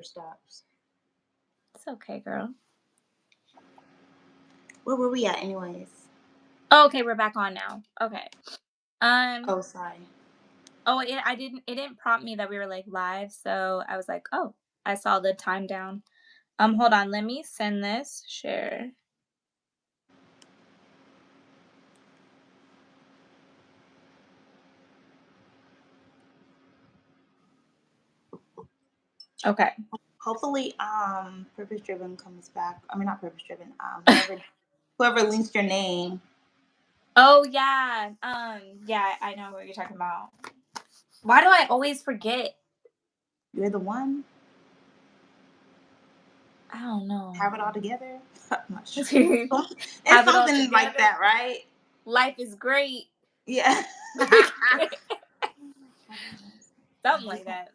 stops. It's okay, girl. Where were we at, anyways? Oh, okay, we're back on now. Okay. Um. Oh, sorry. Oh, it didn't prompt me that we were like live, so I was like, oh, I saw the time down. Hold on, let me send this. Share. Okay. Hopefully, purpose driven comes back. I mean, not purpose driven. Whoever links your name. Oh yeah. Yeah, I know what you're talking about. Why do I always forget? You're the one. I don't know. Have it all together. I'm not sure. It's Have it all something like together. that, right? Life is great. Yeah. Something like that.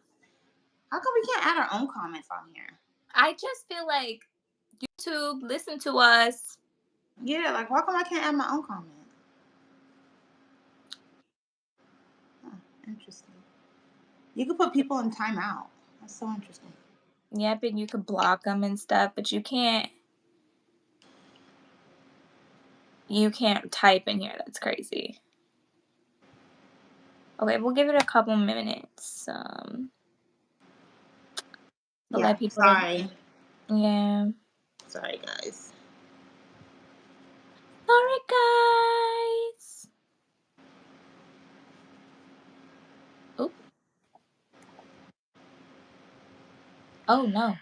How come we can't add our own comments on here? I just feel like YouTube, listen to us. Yeah, like why come I can't add my own comment? Huh, interesting. You could put people in timeout. That's so interesting. Yep, and you could block them and stuff, but you can't type in here. That's crazy. Okay, we'll give it a couple minutes. To Yeah, let people sorry. Yeah. Sorry, guys. Sorry, guys. Oop. Oh no.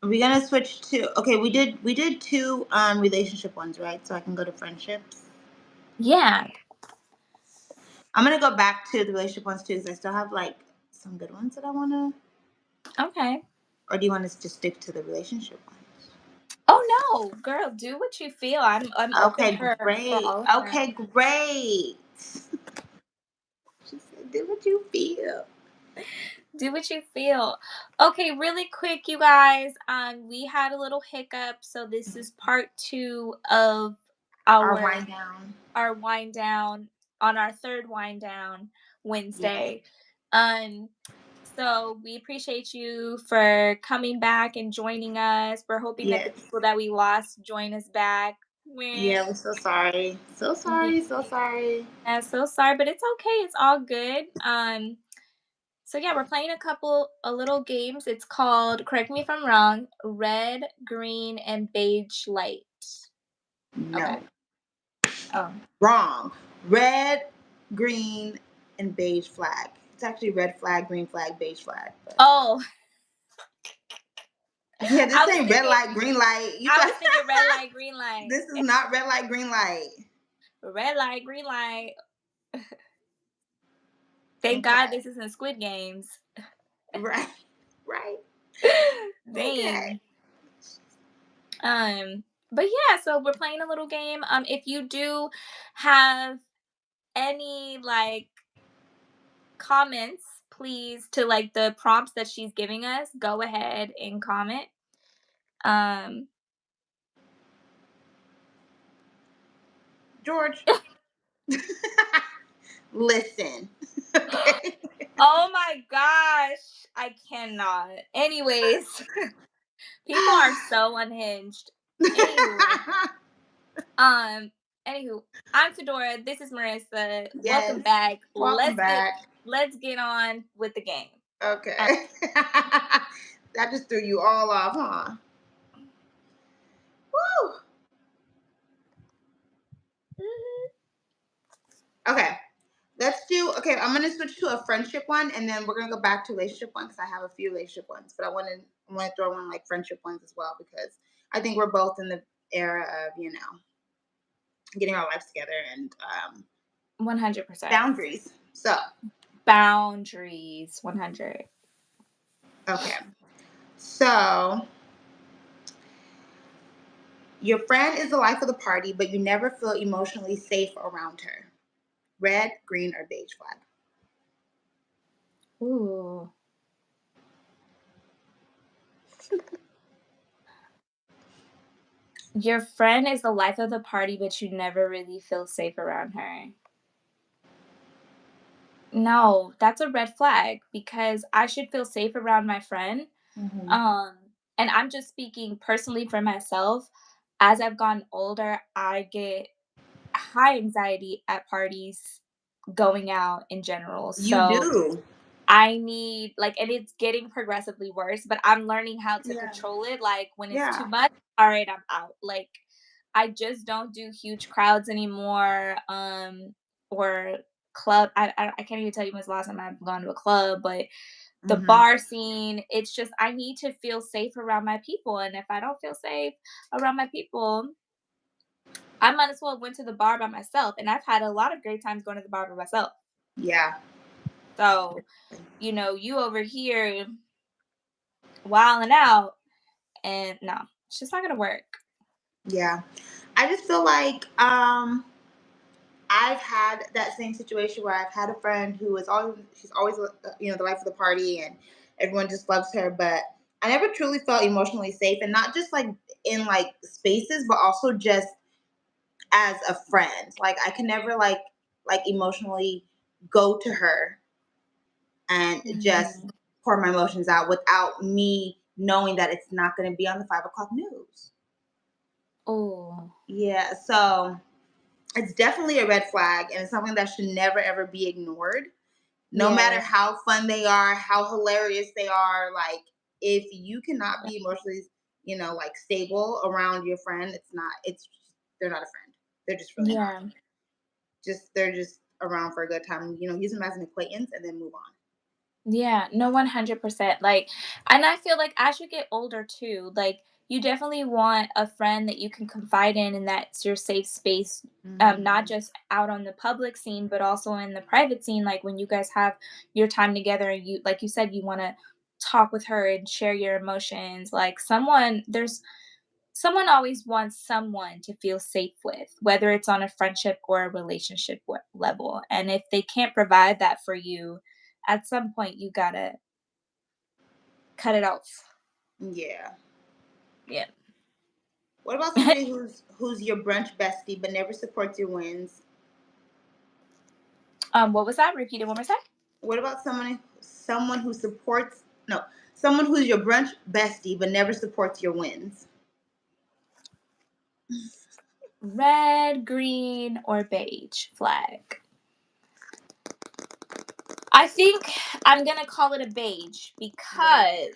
Are we gonna switch to we did two relationship ones, right? So I can go to friendships. Yeah. I'm gonna go back to the relationship ones too, because I still have like some good ones that I wanna. Okay. Or do you want us to stick to the relationship ones? Oh no, girl, do what you feel. I'm open Okay, for great. all of them. Okay, great. She said, "Do what you feel." Do what you feel. Okay, really quick, you guys. We had a little hiccup, so this is part 2 of Our our wind down. wind down on our third wind down Yes. Wednesday. So we appreciate you for coming back and joining us. We're hoping that the Yes. people that we lost join us back. Yeah, we're so sorry. So sorry. So sorry. Yeah, so sorry, but it's okay. It's all good. So yeah, we're playing a little games. It's called, correct me if I'm wrong, red, green, and beige light. Okay. No. Oh. Wrong. Red, green, and beige flag. It's actually red flag, green flag, beige flag. But... Oh. Yeah, this ain't red light, green light. I was thinking red light, green light. This is not red light, green light. Red light, green light. Thank God this isn't Squid Games. Right. Right. Dang. Okay. But yeah, so we're playing a little game. If you do have any like comments, please, to like the prompts that she's giving us, go ahead and comment. George. Listen. Okay. Oh my gosh, I cannot. Anyways, people are so unhinged. Anywho, I'm Phedora. This is Marissa. Yes. Welcome back. Welcome back. Let's get on with the game. Okay. That just threw you all off, huh? Woo. Okay. I'm gonna switch to a friendship one, and then we're gonna go back to relationship one because I have a few relationship ones, but I want to throw in like friendship ones as well because I think we're both in the era of getting our lives together and 100%. boundaries. So boundaries, 100. Okay. So your friend is the life of the party, but you never feel emotionally safe around her. Red, green, or beige flag? Ooh. Your friend is the life of the party, but you never really feel safe around her. No, that's a red flag because I should feel safe around my friend, Mhm. Um, and I'm just speaking personally for myself. As I've gotten older, I get high anxiety at parties, going out in general. You So do. I need like, and it's getting progressively worse, but I'm learning how to Yeah. control it. Like when it's too Yeah. much, all right, I'm out. Like I just don't do huge crowds anymore. Or club. I can't even tell you when's the last time I've gone to a club, but the Mhm. bar scene, it's just I need to feel safe around my people. And if I don't feel safe around my people, I might as well have went to the bar by myself. And I've had a lot of great times going to the bar by myself. Yeah. So, you over here wilding out, and no, it's just not gonna work. Yeah. I just feel like I've had that same situation where I've had a friend who is always she's always the life of the party and everyone just loves her, but I never truly felt emotionally safe, and not just like in like spaces, but also just as a friend. Like I can never like emotionally go to her and just Mhm. pour my emotions out without me knowing that it's not going to be on the 5 o'clock news. Oh, Yeah, so it's definitely a red flag, and it's something that should never ever be ignored. No matter yeah, how fun they are, how hilarious they are, like if you cannot yeah, be emotionally, like stable around your friend, they're not a friend. They're just really not. yeah. They're just around for a good time. Use them as an acquaintance and then move on. Yeah, no, 100%. Like, and I feel like as you get older too, like, you definitely want a friend that you can confide in and that's your safe space, not Hmm. just out on the public scene, but also in the private scene. Like, when you guys have your time together and you, like you said, you want to talk with her and share your emotions. Like, someone always wants someone to feel safe with, whether it's on a friendship or a relationship level. And if they can't provide that for you, at some point you gotta cut it off. Yeah. Yeah. What about somebody who's your brunch bestie but never supports your wins? What was that? Repeat it one more time. What about someone who supports no someone who's your brunch bestie but never supports your wins? Red, green, or beige flag. I think I'm gonna call it a beige Yeah. because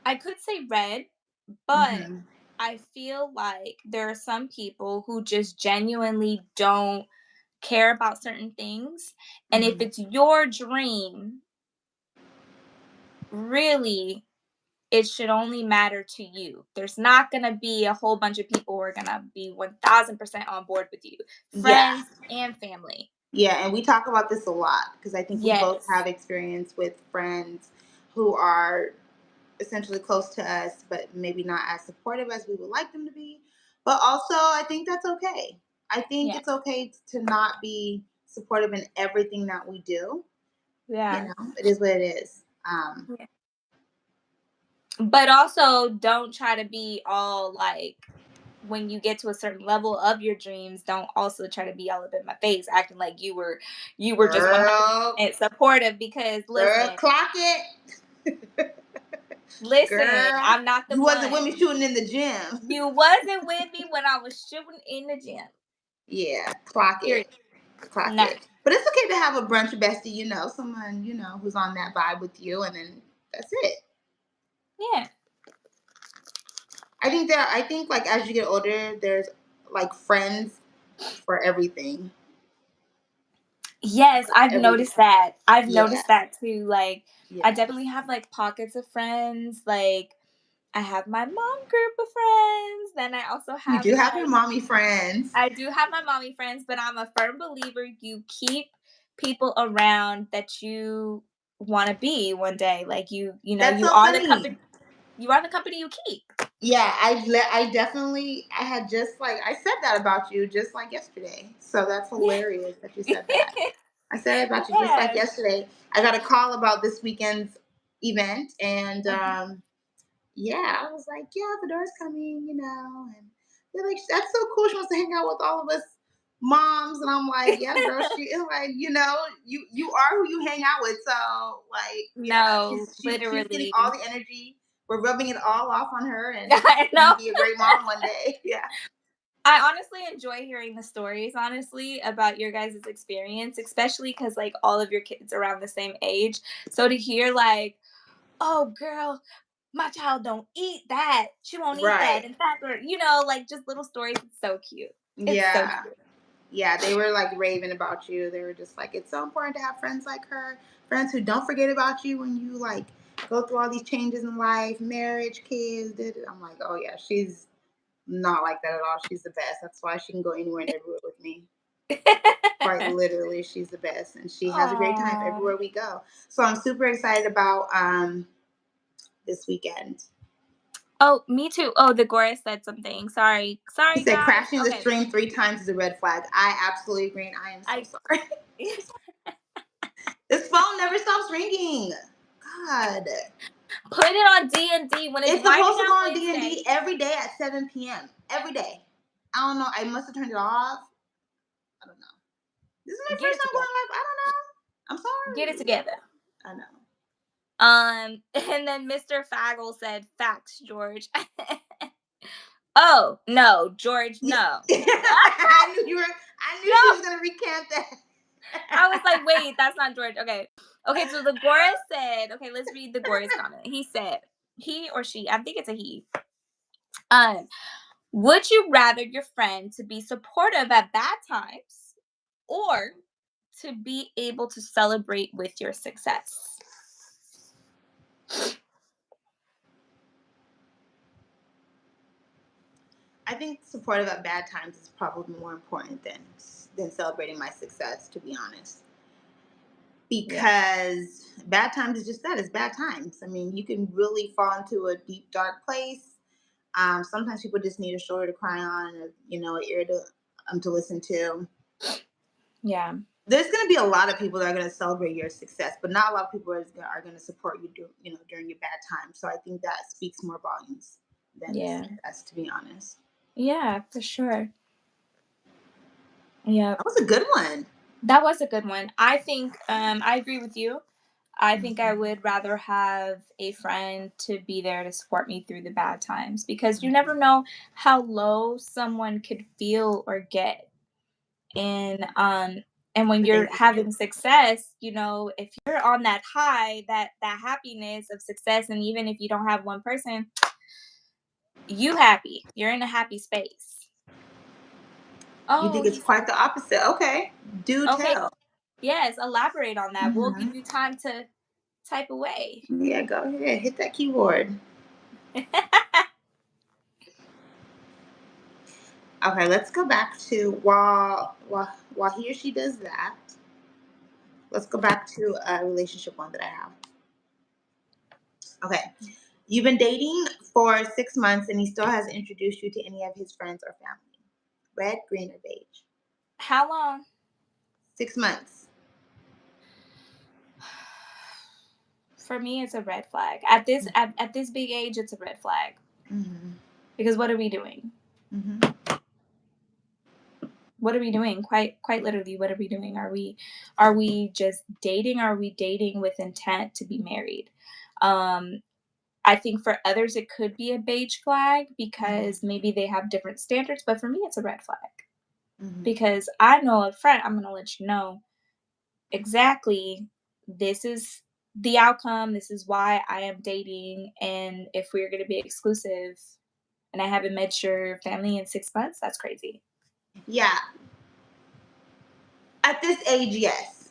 I could say red, but Hmm. I feel like there are some people who just genuinely don't care about certain things. And if Hmm. it's your dream, really, it should only matter to you. There's not going to be a whole bunch of people who are going to be 1000% on board with you, Yeah. friends and family. Yeah, and we talk about this a lot because I think we both Yes. have experience with friends who are essentially close to us, but maybe not as supportive as we would like them to be. But also, I think that's okay. I think Yeah. it's okay to not be supportive in everything that we do. Yeah. It is what it is. Yeah. But also, don't try to be all like, when you get to a certain level of your dreams, don't also try to be all up in my face acting like you were just Girl, 100% supportive, because girl, listen, clock it. listen, Girl, I'm not the you wasn't with me one. shooting in the gym. You wasn't with me when I was shooting in the gym. Yeah, clock Period. it. Clock Nah. it. But it's okay to have a brunch bestie, someone, who's on that vibe with you, and then that's it. Yeah. I think like as you get older, there's like friends for everything. Yes, I've Everything. noticed that. I've Yeah. noticed that too. Like, I Yeah. definitely have like pockets of friends. Like, I have my mom group of friends. Then I also You have do have your like, mommy friends. I do have my mommy friends, but I'm a firm believer you keep people around that you want to be one day. Like, That's you so are the funny. company. You are the company you keep. Yeah, I definitely I had just like I said that about you just like yesterday. So that's hilarious that you said that. I said it about you just like Yes. yesterday. I got a call about this weekend's event, and Uh-huh. yeah, I was like, yeah, Fedora's coming, and they're like, that's so cool. She wants to hang out with all of us, moms, and I'm like, yeah, girl, she is like, you are who you hang out with. So like, yeah, No, she's getting literally. all the energy. We're rubbing it all off on her, and I she's gonna know. be a great mom one day. Yeah. I honestly enjoy hearing the stories, honestly, about your guys' experience, especially because like all of your kids around the same age. So to hear like, oh girl, my child don't eat that. She won't eat Right. that. In fact, or like just little stories. It's so cute. It's so Yeah. cute. Yeah, they were like raving about you. They were just like, it's so important to have friends like her, friends who don't forget about you when you like go through all these changes in life, marriage, kids. I'm like, oh yeah, she's not like that at all. She's the best. That's why she can go anywhere and everywhere with me. Quite literally, she's the best, and she has a great time Aww. everywhere we go. So I'm super excited about this weekend. Oh, me too. Oh, the Gora said something. Sorry. He Sorry, said guys. crashing the Okay. stream 3 times is a red flag. I absolutely agree, and I am so I sorry. This phone never stops ringing. God. put it on D&D when it's It's winding supposed to go down on Wednesday. D&D every day at 7 p.m. Every day. I don't know. I must have turned it off. I don't know. This is my Get first it time going together. live. I don't know. I'm Get it sorry. together. I know. And then Mr. Fagel said, "Facts, George." Oh no, George, Yeah. no. I knew you were. I knew she No, was gonna recant that. I was like, wait, that's not George. Okay. So the Gora said, okay, let's read the Gora's comment. He said, he or she, I think it's a he. Um, would you rather your friend to be supportive at bad times or to be able to celebrate with your success? I think supportive at bad times is probably more important than celebrating my success. To be honest, Yeah. because bad times is just that. It's bad times. I mean, you can really fall into a deep, dark place. Sometimes people just need a shoulder to cry on, an ear to listen to. Yeah. There's going to be a lot of people that are going to celebrate your success, but not a lot of people are going to support you, during your bad times. So I think that speaks more volumes than the Yeah. success, to be honest. Yeah, for sure. Yeah. That was a good one. That was a good one. I think I agree with you. I think I Mhm. would rather have a friend to be there to support me through the bad times because you never know how low someone could feel or get. And when That you're is true. having success, if you're on that high, that happiness of success, and even if you don't have one person, you happy. You're in a happy space. You Oh, think it's he said quite the opposite. Okay. Do okay. tell. Yes, elaborate on that. We'll give Mhm. you time to type away. Yeah, go ahead. Hit that keyboard. Okay, let's go back to while he or she does that. Let's go back to a relationship one that I have. Okay. You've been dating for 6 months and he still hasn't introduced you to any of his friends or family. Red, green, or beige? How long? 6 months. For me, it's a red flag. At this big age, it's a red flag Mm-hmm. because what are we doing? Mm-hmm. What are we doing? Quite literally, what are we doing? Are we just dating? Are we dating with intent to be married? Um, I think for others it could be a beige flag because maybe they have different standards, but for me, it's a red flag Mm-hmm. because I know up front I'm gonna let you know exactly this is the outcome, this is why I am dating, and if we're going to be exclusive and I haven't met your family in 6 months, that's crazy. Yeah. At this age, yes.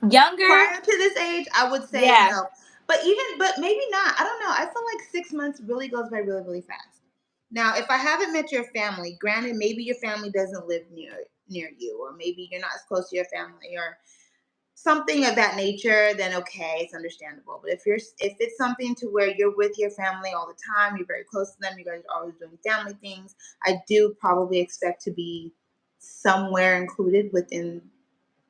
Younger, Prior to this age, I would say yeah, no. But maybe not. I don't know. I feel like 6 months really goes by really, really fast. Now, if I haven't met your family, granted, maybe your family doesn't live near you, or maybe you're not as close to your family, or something of that nature, then okay, it's understandable. But if it's something to where you're with your family all the time, you're very close to them, you guys are always doing family things, I do probably expect to be somewhere included within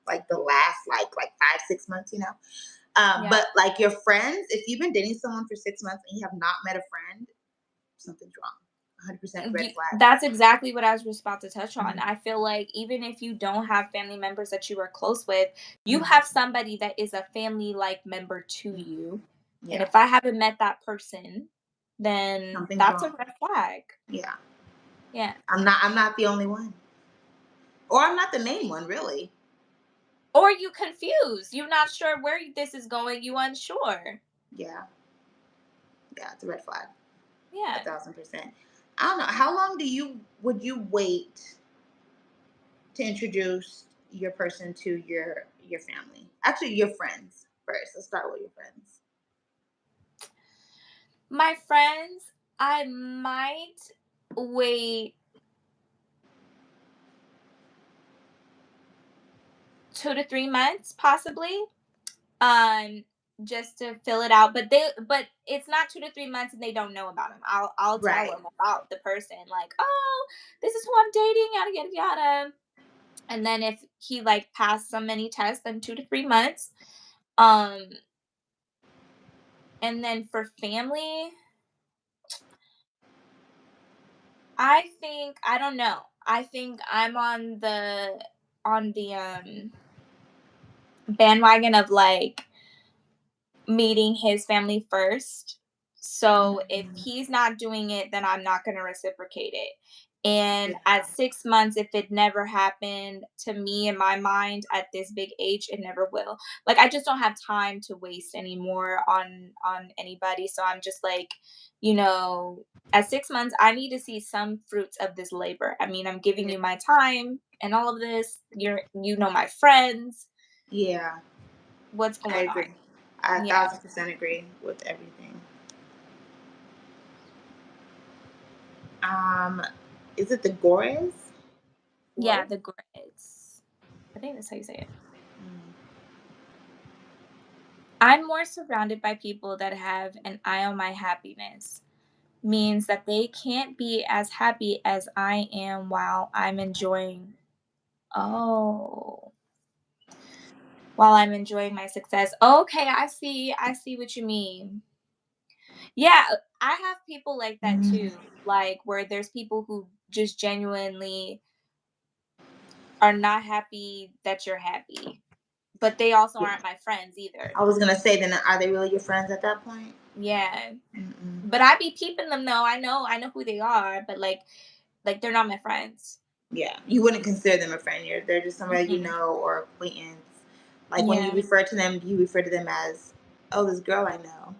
like the last like 5 6 months. yeah, But like your friends, if you've been dating someone for 6 months and you have not met a friend, something's wrong. 100% red flag. That's exactly what I was just about to touch on. Mhm. I feel like even if you don't have family members that you are close with, you Mhm. have somebody that is a family like member to you. And Yeah, if I haven't met that person, then something's that's a wrong. red flag. Yeah, Yeah. I'm not the only one, or I'm not the main one, really. Or you confused. You're not sure where this is going. You unsure. Yeah, yeah, it's a red flag, a Yeah. 1000%. I don't know. How long would you wait to introduce your person to your family? Actually, your friends first. Let's start with your friends. My friends, I might wait 2 to 3 months, possibly. um just to fill it out, but it's not 2 to 3 months and they don't know about him. I'll tell Right. them about the person, like, oh, this is who I'm dating, yada yada yada. And then if he like passed so many tests, then 2 to 3 months. um and then for family, I think, I don't know, I think I'm on the bandwagon of like meeting his family first. So if Mhm. he's not doing it, then I'm not going to reciprocate it. And Yeah. at 6 months, if it never happened to me in my mind at this big age, it never will. Like I just don't have time to waste anymore on anybody. So I'm just like, you know, at 6 months, I need to see some fruits of this labor. I mean, I'm giving Yeah. you my time and all of this. You know my friends. Yeah. What's I going on? agree. I a Yeah. 1000% agree with everything. Um, is it the Gores? Yeah, Gores? the grades. I think that's how you say it. Mm. I'm more surrounded by people that have an eye on my happiness. Means that they can't be as happy as I am while I'm enjoying, oh, while I'm enjoying my success. Okay, I see what you mean. Yeah, I have people like that Mm. too. Like where there's people who just genuinely are not happy that you're happy, but they also Yeah. aren't my friends either. I was gonna say, then are they really your friends at that point? Yeah. Mm-mm. But I be peeping them though. I know who they are, but like they're not my friends. Yeah, you wouldn't consider them a friend. They're just somebody you Mm-mm. know or acquaintance. Like when you Yeah. refer to them, you refer to them as, "Oh, this girl I know."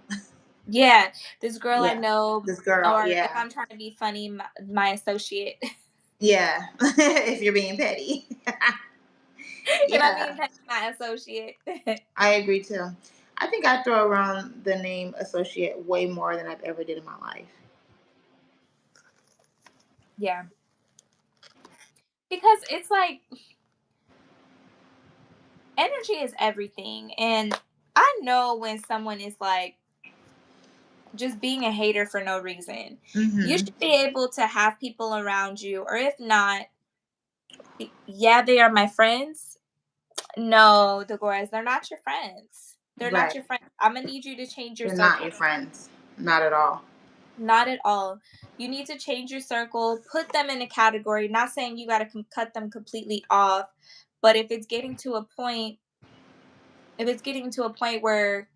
Yeah. This girl I Yeah, know, this girl. or if Yeah, I'm trying to be funny, my associate. yeah. If you're being petty. If I'm being Yeah, petty, my associate. I agree too. I think I throw around the name associate way more than I've ever did in my life. Yeah. Because it's like energy is everything. And I know when someone is like just being a hater for no reason. You Mm-hmm. should be able to have people around you, or if not, yeah, they are my friends. No, Dolores, they're not your friends. They're not Right. your friends. I'm gonna need you to change your They're not your circle. friends. Not at all. Not at all. You need to change your circle, put them in a category. Not saying you got to cut them completely off, but if it's getting to a point where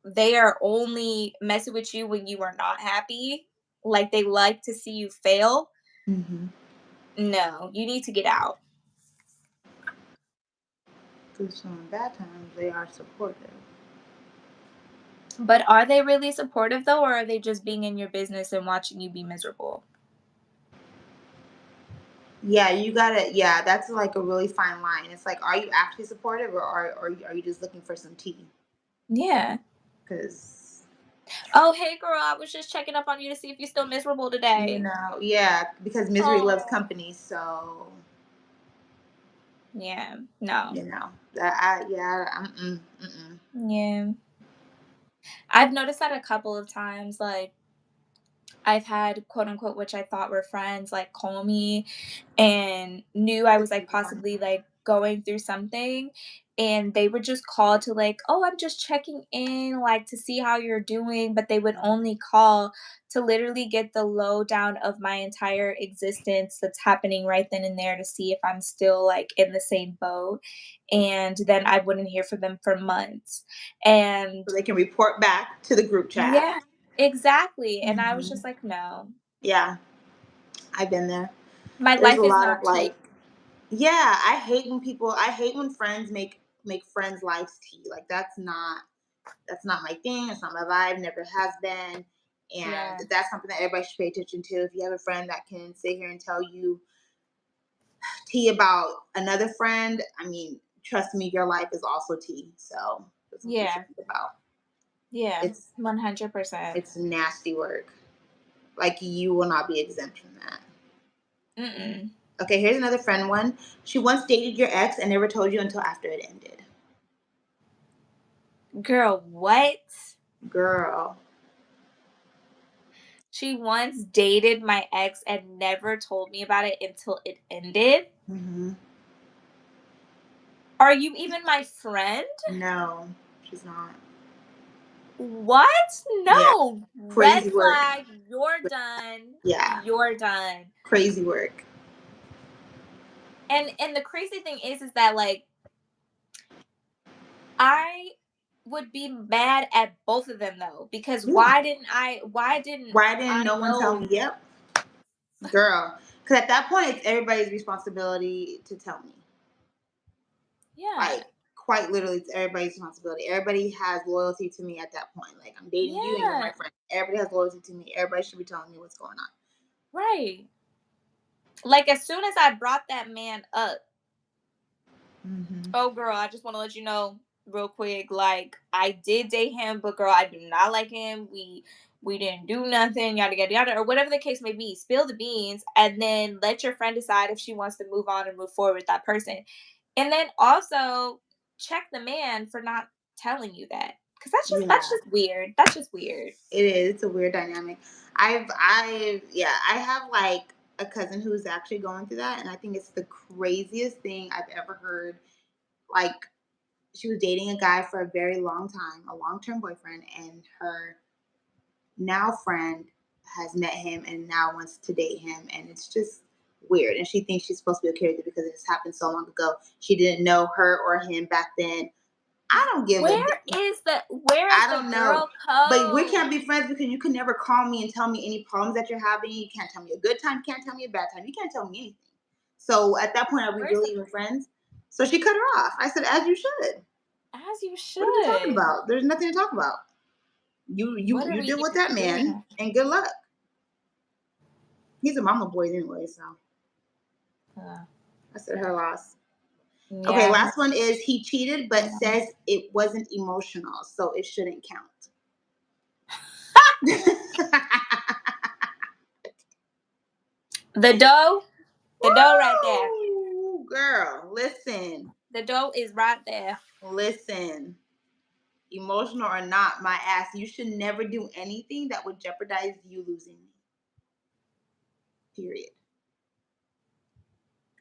they are only messing with you when you are not happy, like they like to see you fail, Mm-hmm. no, you need to get out. Because in bad times, they are supportive. But are they really supportive though, or are they just being in your business and watching you be miserable? Yeah, you gotta. Yeah, that's like a really fine line. It's like, are you actually supportive, or are you just looking for some tea? Yeah. Because Oh, hey girl, I was just checking up on you to see if you're still miserable today. yeah, because misery loves Oh. company. So Yeah. No. that I yeah, mm-mm. Yeah. I've noticed that a couple of times, like I've had quote unquote, which I thought were friends, like call me and knew I was like It's possibly like going through something, and they would just call to like, "Oh, I'm just checking in, like, to see how you're doing," but they would only call to literally get the lowdown of my entire existence that's happening right then and there to see if I'm still, like, in the same boat, and then I wouldn't hear from them for months, and So they can report back to the group chat. yeah, exactly, and I was Hmm. just like, "No, Yeah, I've been there. my There's a life is lot of not tea." like, yeah, I hate when friends make friends' lives tea. Like that's not my thing. It's not my vibe. Never has been. And Yeah, that's something that everybody should pay attention to. If you have a friend that can sit here and tell you tea about another friend, I mean, trust me, your life is also tea. So that's something you should yeah, think about. yeah, It's 100%. it's nasty work. Like you will not be exempt from that. Mm-mm. Okay, here's another friend one. She once dated your ex and never told you until after it ended. Girl, what? Girl. She once dated my ex and never told me about it until it ended? Hmm. Are you even my friend? No, she's not. What? Yeah, No. Red crazy work. flag. You're done. Yeah, You're done. crazy work. And the crazy thing is that like I would be mad at both of them though because Yeah. why didn't Why didn't I no one tell know? me? Yep, girl. Because at that point, it's everybody's responsibility to tell me. Yeah. Like, quite literally, it's everybody's responsibility. Everybody has loyalty to me at that point. Like, I'm dating you and you're my Yeah. friend. Everybody has loyalty to me. Everybody should be telling me what's going on. Right. Like as soon as I brought that man up, Hmm. oh girl, I just want to let you know real quick. Like I did date him, but girl, I do not like him. We didn't do nothing, yada yada yada, or whatever the case may be. Spill the beans, and then let your friend decide if she wants to move on and move forward with that person. And then also check the man for not telling you that, because that's Yeah. just weird. That's just weird. It is. It's a weird dynamic. Yeah, I have like a cousin who's actually going through that, and I think it's the craziest thing I've ever heard. Like, she was dating a guy for a very long time, a long term boyfriend, and her now friend has met him and now wants to date him, and it's just weird. And she thinks she's supposed to be okay with it because it has happened so long ago. She didn't know her or him back then. I don't give a Where is I the don't know. girl But we can't code? be friends because you can never call me and tell me any problems that you're having. You can't tell me a good time. You can't tell me a bad time. You can't tell me anything. So at that point, are we Where's the really even friends? So she cut her off. I said, as you should. as you What are we talking should? about? There's nothing to talk about. You What you are you we deal with even that man doing? and good luck. He's a mama boy anyway, so Uh, I said her loss. Okay, yeah. last one is he cheated but says it wasn't emotional, so it shouldn't count. The dough, the dough right there. Woo! Girl, listen. The dough is right there. Listen. Emotional or not, my ass, you should never do anything that would jeopardize you losing me. Period.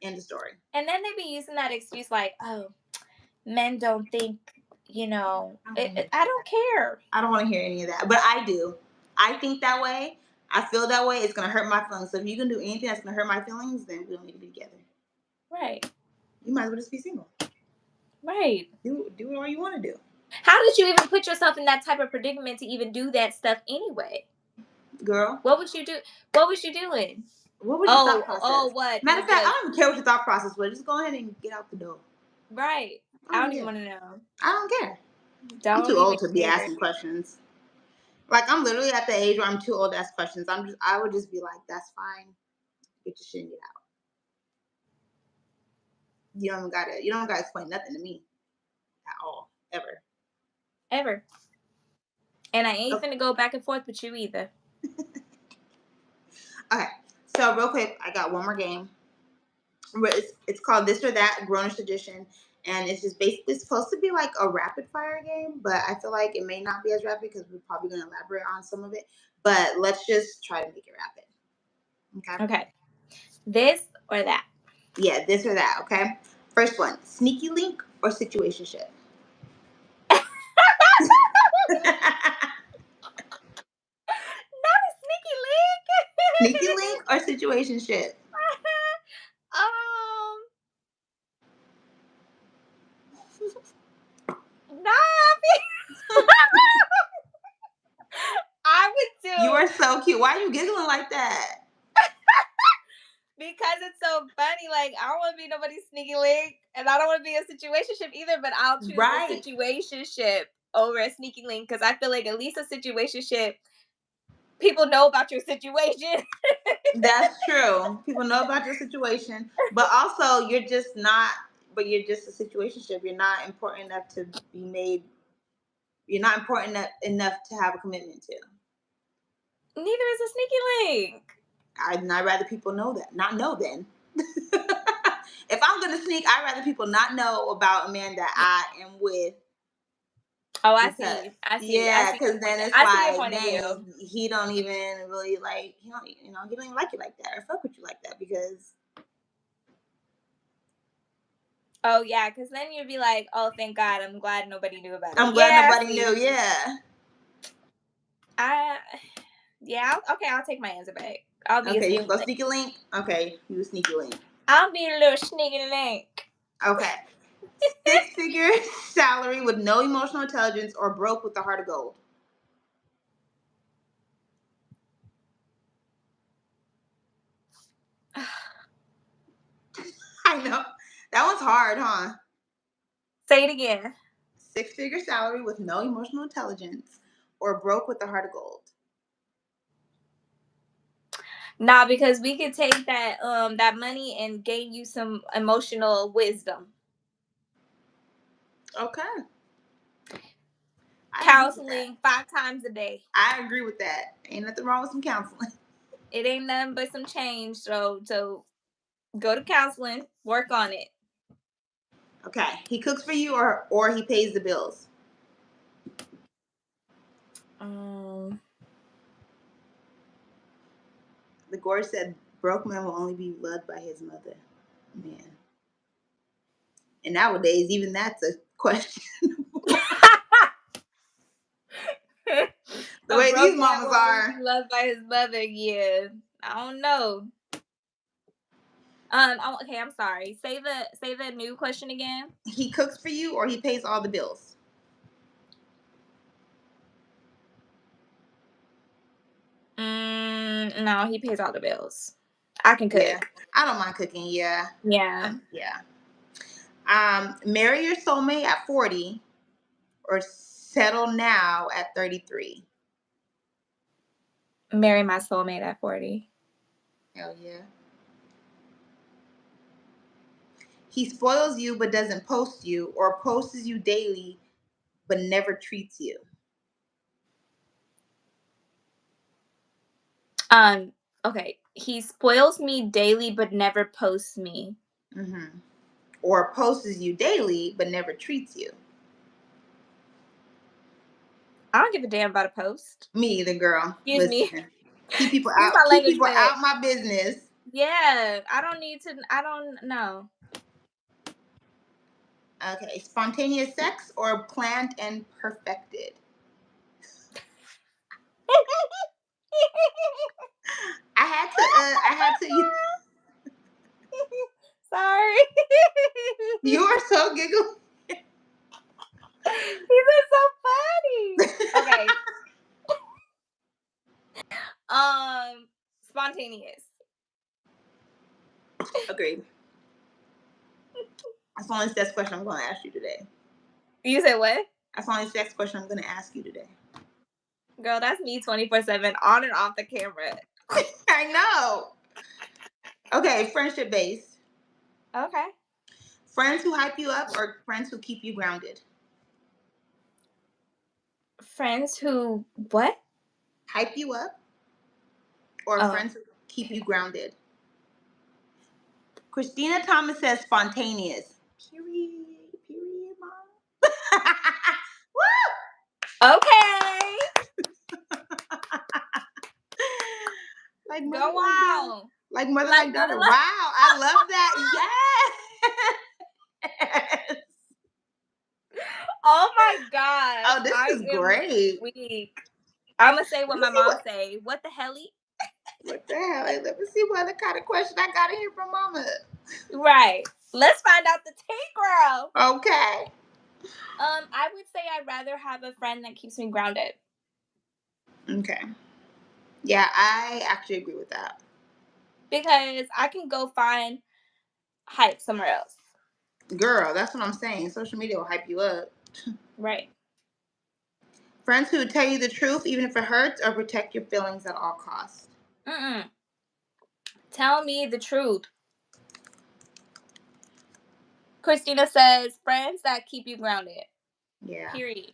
End of story. And then they be using that excuse like, "Oh, men don't think, you know." I don't want to hear I any of don't that. care. I don't want to hear any of that. But I do. I think that way. I feel that way. It's gonna hurt my feelings. So if you can do anything that's gonna hurt my feelings, then we don't need to be together. Right. You might as well just be single. Right. Do all you want to do. How did you even put yourself in that type of predicament to even do that stuff anyway? Girl, What was you do? What was you doing? what was your thought Oh, process? what? Matter You of fact, I just don't even care what your thought process was. Just go ahead and get out the door. right. I I don't don't even even care. want to know. I don't care. I'm Don't too even old to be care. asking questions. Like I'm literally at the age where I'm too old to ask questions. I would just be like, that's fine. Get your shit and get out. You don't gotta explain nothing to me at all. Ever. Ever. And I ain't Okay. finna go back and forth with you either. Okay. So real quick, I got one more game. It's called This or That Grownish Edition. And it's just basically supposed to be like a rapid fire game, but I feel like it may not be as rapid because we're probably gonna elaborate on some of it. But let's just try to make it rapid. Okay. Okay. This or that. Yeah, this or that, okay? First one, sneaky link or situationship? Not a sneaky link. Sneaky link or situationship? um, nah. I would do You are so cute. Why are you giggling like that? because it's so funny. Like I don't want to be nobody's sneaky link, and I don't want to be a situationship either. But I'll choose Right. a situationship over a sneaky link because I feel like at least a situationship, people know about your situation. That's true. People know about your situation, but also you're just not. But you're just a situationship. You're not important enough to be made. You're not important enough to have a commitment to. Neither is a sneaky link. I'd rather people know that, not know then. If I'm gonna sneak, I'd rather people not know about a man that I am with. Oh, I Because see. I see. I yeah, see your because point. then it's I see your like, point of view. dang, he don't even really like, he don't even like you like that or fuck with you like that because Oh yeah, because then you'd be like, oh, thank God, I'm glad nobody knew about it. I'm glad Yeah, I nobody knew. see. Yeah. I yeah. Okay, I'll take my answer back. I'll be a Okay, you sneaky can go link. sneaky link. Okay, you a sneaky link. I'll be a little sneaky link. Okay. 6-figure salary with no emotional intelligence or broke with a heart of gold. I know. That one's hard, huh? Say it again. 6-figure salary with no emotional intelligence or broke with a heart of gold. Nah, because we could take that money and gain you some emotional wisdom. Okay. I agree with that. Counseling 5 times a day. I agree with that. Ain't nothing wrong with some counseling. It ain't nothing but some change. So go to counseling, work on it. Okay. He cooks for you or he pays the bills. The Gore said broke man will only be loved by his mother. Man. And nowadays, even that's a question. The A way broke these man mamas will only be are. loved by his mother. Yeah, I don't know. Okay, I'm sorry. Say the new question again. He cooks for you or he pays all the bills. No, he pays all the bills. I can Yeah. cook. I don't mind cooking. Yeah. Yeah. Yeah. Marry your soulmate at 40 or settle now at 33. Marry my soulmate at 40. Hell yeah. He spoils you but doesn't post you or posts you daily but never treats you. Okay. He spoils me daily but never posts me. Mm-hmm. Or posts you daily but never treats you. I don't give a damn about a post. Me either, girl. Excuse me. Listen. Keep people Excuse out. my Keep language, people but out my business. yeah, I don't need to. I don't know. Okay. Spontaneous sex or planned and perfected? I had to. Sorry. You are so giggly. He's been so funny. Okay. Spontaneous. Agreed. That's the only sex question I'm going to ask you today. You said what? That's the only sex question I'm going to ask you today. Girl, that's me 24/7 on and off the camera. I know. Okay, friendship based. Okay. Friends who hype you up or friends who keep you grounded? Friends who what? Hype you up or Oh. friends who keep you grounded? Christina Thomas says spontaneous. Period. Period, mom. Woo! Okay. Like mother, Go like daughter. on. Like mother, Like like mother, daughter. like Wow, I love that. Yes. gosh, Oh, this I is am great. weak. I'ma say Let what me my see mom what say. What the helly? what the hell. Let me see what other kind of question I got in here from Mama. Right. Let's find out the tea, girl. Okay. I would say I'd rather have a friend that keeps me grounded Okay. Yeah, I actually agree with that. because I can go find hype somewhere else. Girl, that's what I'm saying. Social media will hype you up. Right. Friends who tell you the truth, even if it hurts, or protect your feelings at all costs. Mm-mm. Tell me the truth. Christina says friends that keep you grounded. Yeah. Period.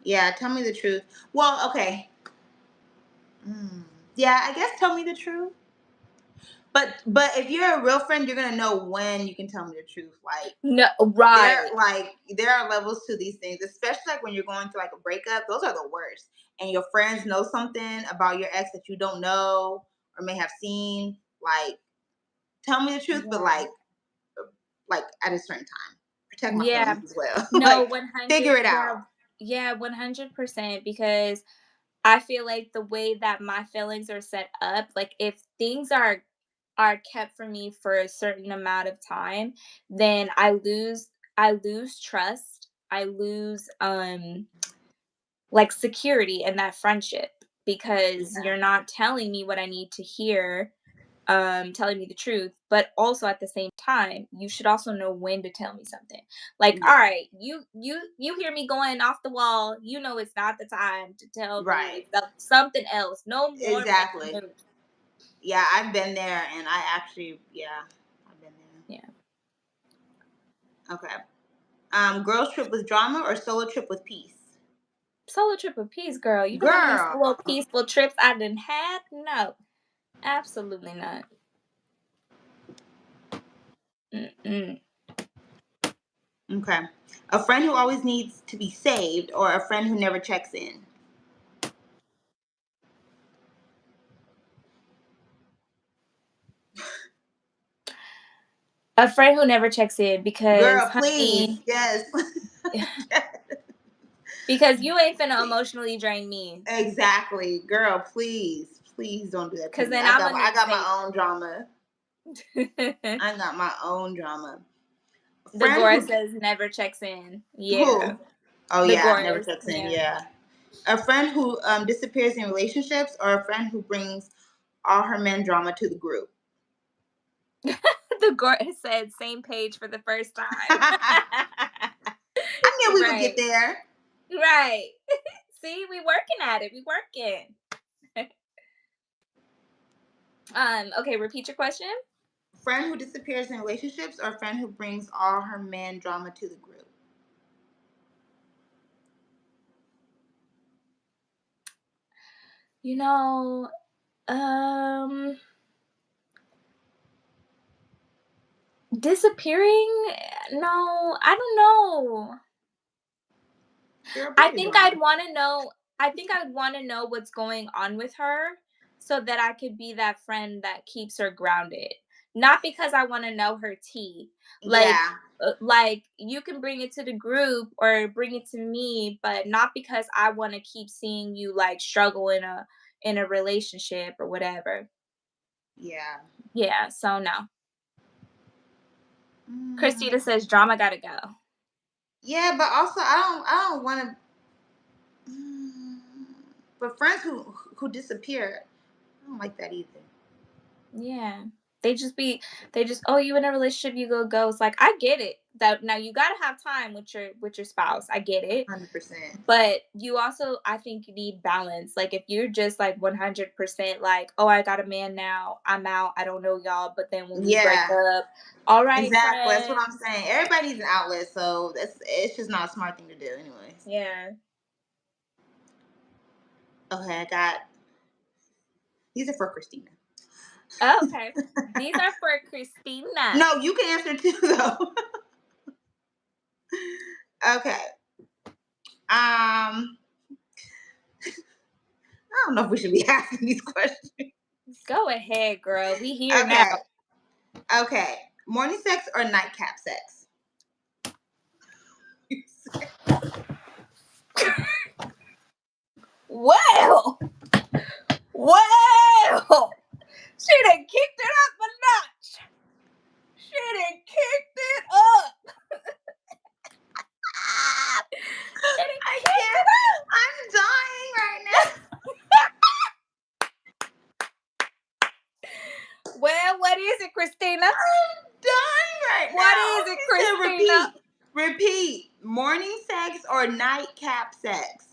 Yeah, tell me the truth. Well, okay. Mm. Yeah, I guess tell me the truth. But if you're a real friend, you're gonna know when you can tell me the truth. Like No, there right. like there are levels to these things, especially like when you're going through like a breakup. Those are the worst. And your friends know something about your ex that you don't know or may have seen. Like, tell me the truth, but Yeah. like at a certain time. Protect my Yeah. feelings as well. No, Like, 100. figure it Yeah. out. Yeah, 100% because I feel like the way that my feelings are set up, like if things are kept from me for a certain amount of time, then I lose trust. I lose like security in that friendship because Yeah. you're not telling me what I need to hear, telling me the truth, but also at the same time you should also know when to tell me something. Like, all Yeah. right, you hear me going off the wall, you know it's not the time to tell me Right. something else, no more breaking Exactly. news. Yeah, I've been there and I actually yeah, I've been Yeah. there. Okay. Girls trip with drama or solo trip with peace? Solo trip with peace, girl. You know how many Girl. solo peaceful trips I done had? No, absolutely not. Mm-mm. Okay. A friend who always needs to be saved or a friend who never checks in? A friend who never checks in because, Girl, please. honey, Yes. because you ain't finna emotionally drain me. Exactly. Girl, please. Please don't do that to Cause me. then I I'm got gonna I need got my own drama. saving. I got my own drama. A friend Deborah who says never checks in. Yeah. who? Oh yeah, never Deborah's, checks in. yeah. Yeah. A friend who disappears in relationships or a friend who brings all her men drama to the group. Deborah said same page for the first time. I knew we would get Right. there. Right. See, we working at it. We working. Okay, repeat your question. Friend who disappears in relationships or a friend who brings all her man drama to the group. You know, disappearing? No, I don't know. Girl, I pick your think drama. I'd wanna know what's going on with her so that I could be that friend that keeps her grounded. Not because I wanna know her tea. Yeah, Like you can bring it to the group or bring it to me, but not because I wanna keep seeing you like struggle in a relationship or whatever. yeah. Yeah, so no. Mm, Christina says drama gotta go. yeah, but also I don't want to. Mm, but friends who disappear, I don't like that either. Yeah. They just, oh, you in a relationship, you go ghost. Like I get it. That now you gotta have time with your spouse. I get it. 100%. But you also I think you need balance. Like if you're just like 100% like, oh, I got a man now, I'm out, I don't know y'all, but then when we break Yeah, up, all right, exactly. That's what I'm friends. saying. Everybody needs an outlet, so it's just not a smart thing to do, anyways. Yeah. Okay, I got these are for Christina. Oh, okay. These are for Christina. No, you can answer too though. Okay. I don't know if we should be asking these questions. Go ahead, girl. We here now. Okay. Okay. Morning sex or nightcap sex? Well, well, she done kicked it up a notch. She done kicked it up. She done I kicked can't. it up. I'm dying right now. Well, what is it, Christina? I'm dying right What now. is it, She said Christina? repeat. Morning sex or nightcap sex?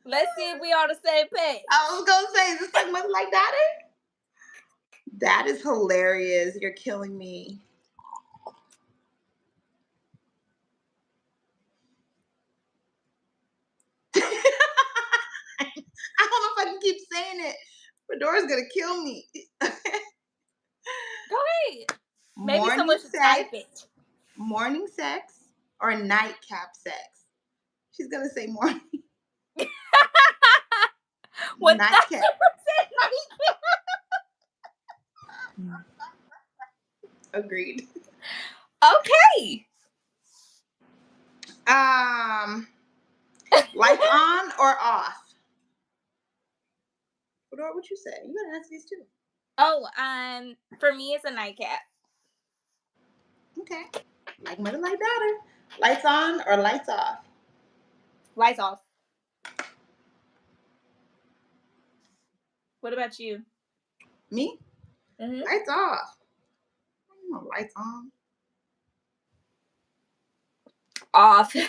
Let's see if we on the same page. I was gonna say, is this like Mother Like Daughter? That is hilarious. You're killing me. I don't know if I can keep saying it. Fedora's gonna kill me. Go ahead. Maybe Morning someone should type sex, it. morning sex, or nightcap sex? She's gonna say morning. 1000% Nightcap. Agreed. Okay. Lights on or off? Fedora, what you say? You gotta answer these too. Oh, for me it's a nightcap. Okay. Like Mother Like Daughter. Lights on or lights off? Lights off. What about you? Me? Mm-hmm. Lights off. I don't know, lights on. Off. Yeah.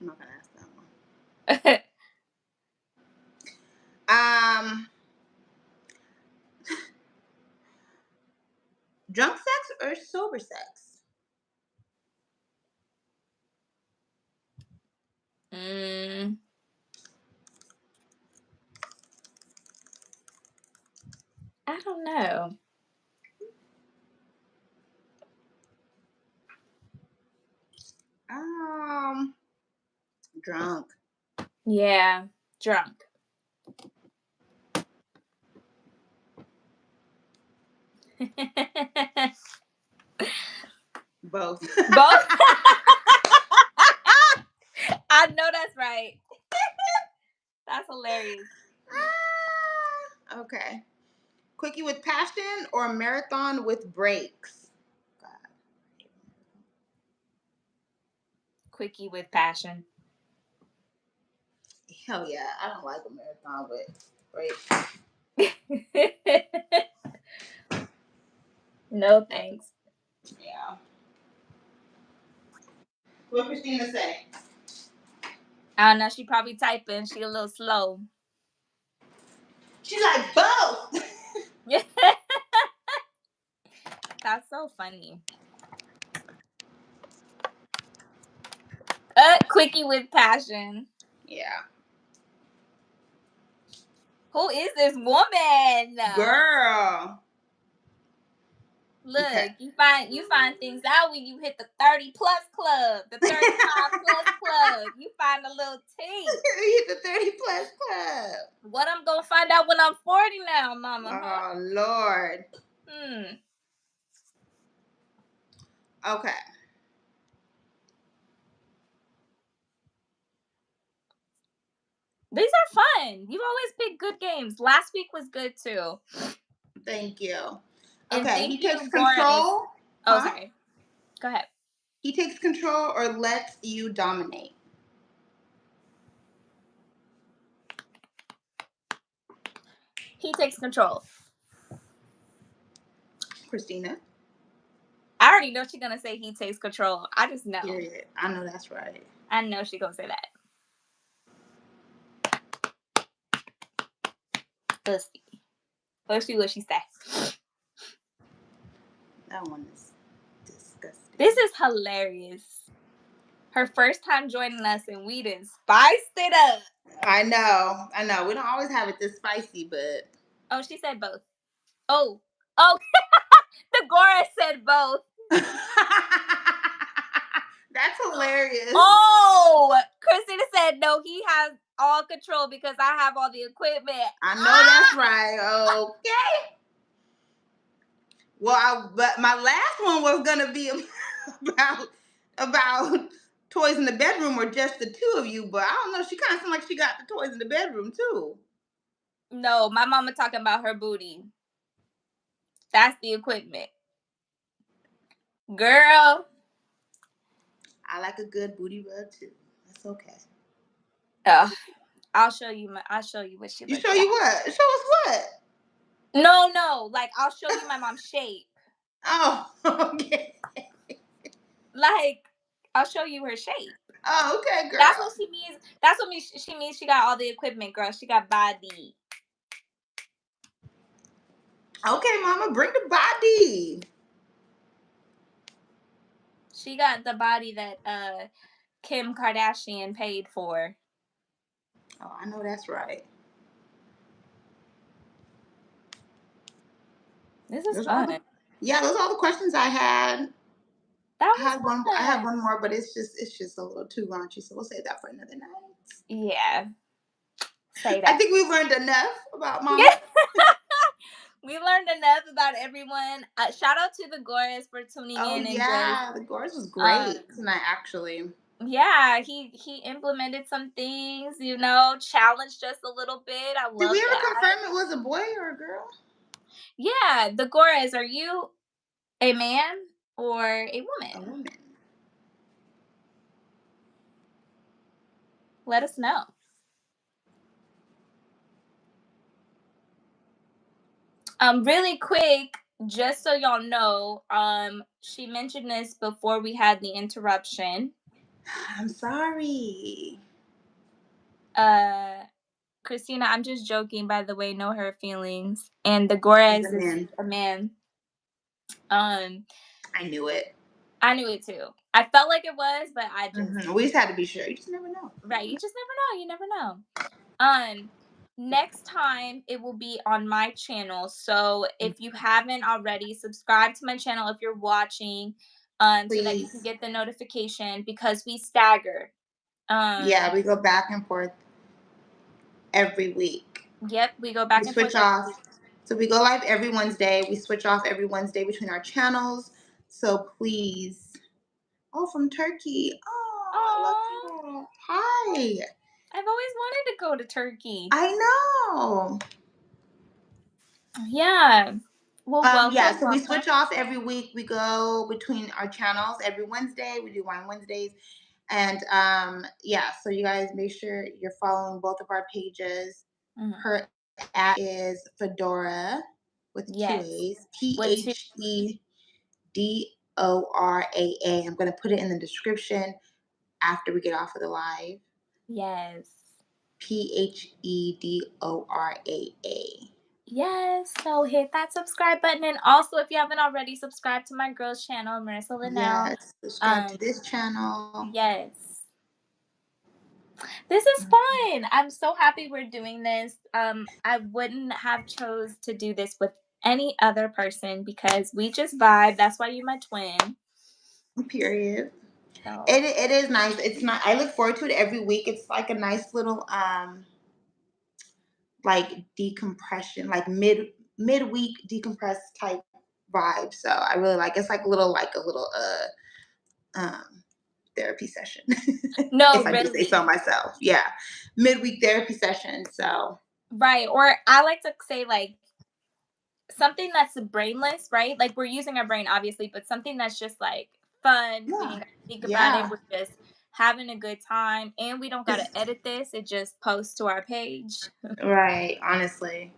I'm not gonna ask that one. Drunk sex or sober sex? I don't know. Drunk. Yeah, drunk. Both. Both. I know that's right. That's hilarious. Okay. Quickie with passion or marathon with breaks? God. Quickie with passion. Hell yeah. I don't like a marathon with breaks. No thanks. Yeah. What Christina say? I don't know. She probably typing. She a little slow. She like both. That's so funny. Quickie with passion. Yeah. Who is this woman? Girl. Look, Okay. you find things out when you hit the 30+ club, the 35+ club. You find a little tea. You hit the 30+ club. What I'm gonna find out when I'm 40 now, mama? Oh Lord. Okay. These are fun. You've always picked good games. Last week was good too. Thank you. And Okay. thank He you, takes Boris. control. Oh, Huh? sorry. Go ahead. He takes control or lets you dominate? He takes control. Christina? I already know she's gonna say he takes control. I just know. Period. I know that's right. I know she's gonna say that. Let's see. Let's see what she says. That one is disgusting. This is hilarious. Her first time joining us, and we done spiced it up. I know. We don't always have it this spicy, but. Oh, she said both. Oh. The Gora said both. That's hilarious. Oh, Christina said no. He has all control because I have all the equipment. I know that's Ah! right. Okay. Well, but my last one was gonna be about about toys in the bedroom or just the two of you, but I don't know. She kind of seemed like she got the toys in the bedroom too. No, my mama talking about her booty. That's the equipment. Girl. I like a good booty rub too. That's okay. I'll show you what she You looks show like. you what? Show us what? No, like I'll show you my mom's shape. Oh, okay. Like I'll show you her shape. Oh, okay, That's what girl. she means. That's what she means. She got all the equipment, girl. She got body. Okay, mama, bring the body. She got the body that Kim Kardashian paid for. Oh, I know that's right. This is Those are all fun. the Yeah, those are all the questions I had. That I was had one. I had fun. one more, but it's just a little too raunchy, so we'll save that for another night. Yeah. Say I that. think we've learned enough about Mama. Yeah. We learned enough about everyone. Shout out to the Goras for tuning Oh in and just yeah, the Gores was um great tonight. Actually, yeah, he implemented some things, challenged us a little bit. I did love we ever that. confirm it was a boy or a girl? Yeah, the Goras, are you a man or a A woman? woman. Let us know. Really quick, just so y'all know, she mentioned this before we had the interruption. I'm sorry. Uh, Christina, I'm just joking, by the way, no hurt feelings. And the He's a Gorez is man. a man. Um, I knew it. I knew it too. I felt like it was, but I just We just had to be sure. You just never know. right. You just never know. You never know. Um, Next time it will be on my channel. So if you haven't already, subscribe to my channel if you're watching, so that you can Please. get the notification because we stagger. Yeah, we go back and forth every week. Yep, we go We back and forth switch every off. week. So we go live every Wednesday. We switch off every Wednesday between our channels. So please. Oh, from Turkey. Oh, I love Oh, that. Hi. I've always wanted to go to Turkey. I know. Yeah. Well, Yeah, welcome, so we welcome. switch off every week. We go between our channels every Wednesday. We do Wine Wednesdays. And yeah, so you guys make sure you're following both of our pages. Mhm. Her at is Phedora with two Yes. A's. With two. Phedora. I'm gonna put it in the description after we get off of the live. Yes. Phedora. Yes. So hit that subscribe button, and also if you haven't already, subscribe to my girls' channel, Marissa Linnell. Yes, subscribe to Um. this channel. Yes. This is fun. I'm so happy we're doing this. I wouldn't have chose to do this with any other person because we just vibe. That's why you're my twin. Period. So It is nice. It's not. I look forward to it every week. It's like a nice little like decompression, like midweek decompress type vibe. So I really like. It's like a little therapy session, no, if I do say so really. myself. Yeah, midweek therapy session. So Right. Or I like to say like something that's brainless, right? Like we're using our brain obviously, but something that's just like fun. We yeah, ain't gotta think about it. yeah. We're just having a good time and we don't gotta It's edit this. It just posts to our page. right, honestly.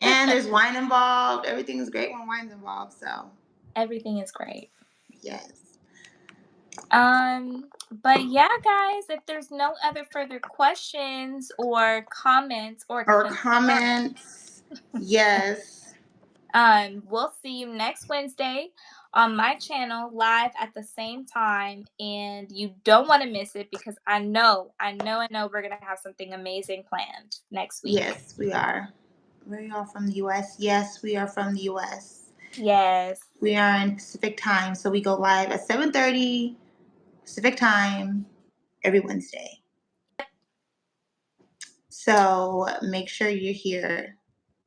And there's wine involved. Everything's great when wine's involved. So Everything is great. yes. But yeah, guys, if there's no other further questions or comments or Or concerns, comments. Yes. we'll see you next Wednesday on my channel live at the same time, and you don't want to miss it because I know we're gonna have something amazing planned next week. Yes, we are. We are from the US. Yes, we are from the US. Yes. We are in Pacific time, so we go live at 7:30 Pacific time every Wednesday. So make sure you hear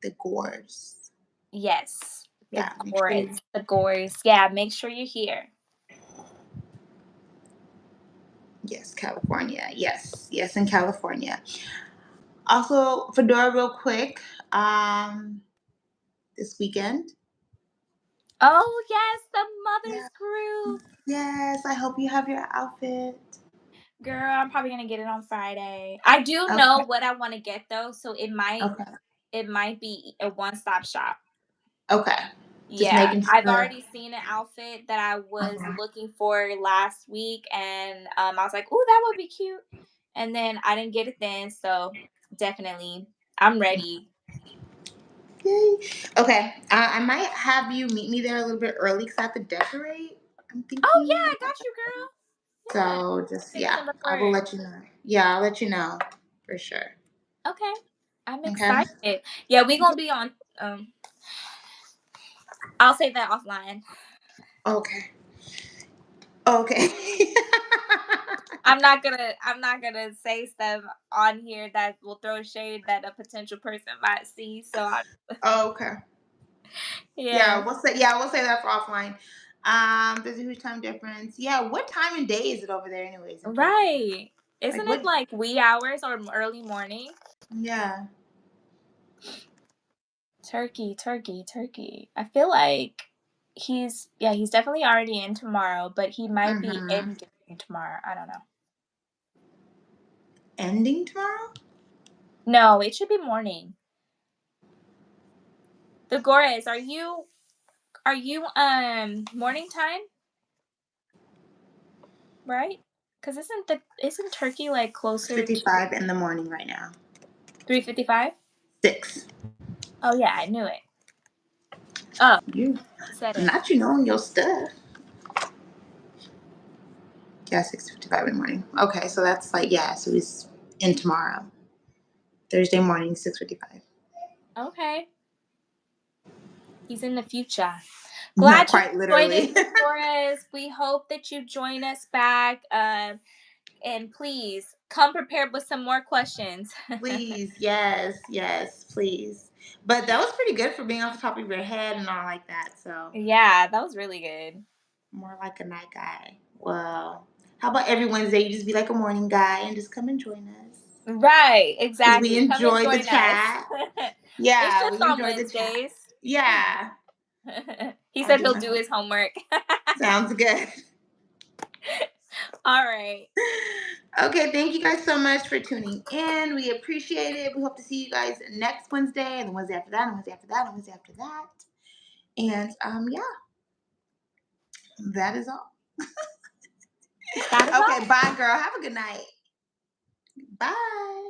the gores. Yes, the Yeah, make sure gores, you. the gores. Yeah, make sure you're here. Yes, California. Yes, yes, in California. Also, Fedora, real quick. This weekend. Oh yes, the Yeah. mothers group. Yes, I hope you have your outfit. Girl, I'm probably gonna get it on Friday. I do know Okay. what I want to get though, so Okay. it might be a one-stop shop. Okay. Just Yeah, making I've sure. already seen an outfit that I was Okay. looking for last week, and I was like, "Oh, that would be cute," and then I didn't get it then, so definitely, I'm ready. Yay. Okay. I might have you meet me there a little bit early because I have to decorate. I'm Oh thinking. yeah, I got you, girl. Yeah, So just make yeah, some I will work. let you know. Yeah, I'll let you know for sure. Okay, I'm Okay. excited. Yeah, we gonna be on. I'll say that offline. Okay. Okay. I'm not gonna say stuff on here that will throw shade that a potential person might see. So I Okay. yeah. Yeah, we'll say that for offline. There's a huge time difference. Yeah, what time and day is it over there anyways in Turkey? Right. Like Isn't it what like wee hours or early morning? yeah. Turkey, turkey, turkey. I feel like he's definitely already in tomorrow, but he might be Mm-hmm. in tomorrow. I don't know. Ending tomorrow? No, it should be morning. The Gores, are you morning time, right? Cuz isn't Turkey like closer to 6:55 in the morning right now. 3:55? 6. Oh yeah, I knew it. Oh, You said it. not you knowing your stuff. Yeah, 6:55 in the morning. Okay, so that's like yeah, so he's in tomorrow. Thursday morning, 6:55. Okay. He's in the future. No, Glad you quite enjoyed literally. it, Victorious. We hope that you join us back. And please come prepared with some more questions. Please, yes, yes, please. But that was pretty good for being off the top of your head and all like that. So Yeah, that was really good. more like a night guy. Well, how about every Wednesday you just be like a morning guy and just come and join us Right, because we exactly. Come and enjoyed the join us. chat. It's Yeah, just we on enjoyed the chat. Wednesdays. Yeah, He I said do he'll my do homework. his homework. Sounds good. All right. Okay, thank you guys so much for tuning in. We appreciate it. We hope to see you guys next Wednesday and the Wednesday after that, and Wednesday after that, and Wednesday after that. And yeah, that is all. That is Okay, all. bye, girl. Have a good night. Bye.